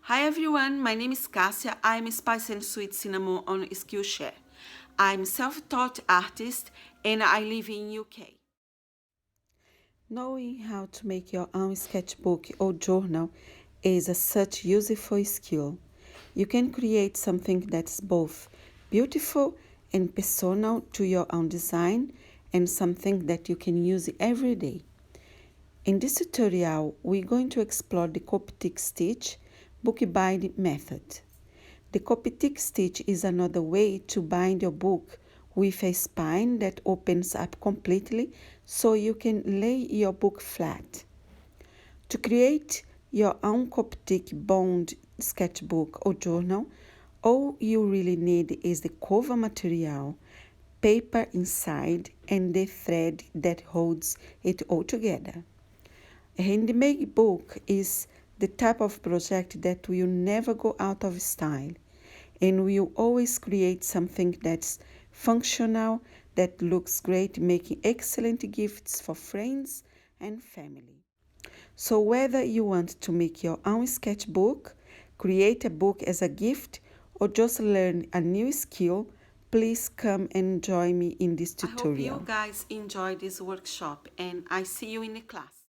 Hi everyone, my name is Cassia. I'm Spice and Sweet Cinnamon on Skillshare. I'm self-taught artist and I live in UK. Knowing how to make your own sketchbook or journal is a such useful skill. You can create something that's both beautiful and personal to your own design and something that you can use every day. In this tutorial, we're going to explore the Coptic Stitch bookbinding method. The Coptic Stitch is another way to bind your book with a spine that opens up completely so you can lay your book flat. To create your own Coptic bound sketchbook or journal, all you really need is the cover material, paper inside, and the thread that holds it all together. A handmade book is the type of project that will never go out of style and will always create something that's functional, that looks great, making excellent gifts for friends and family. So whether you want to make your own sketchbook, create a book as a gift, or just learn a new skill, please come and join me in this tutorial. I hope you guys enjoy this workshop and I see you in the class.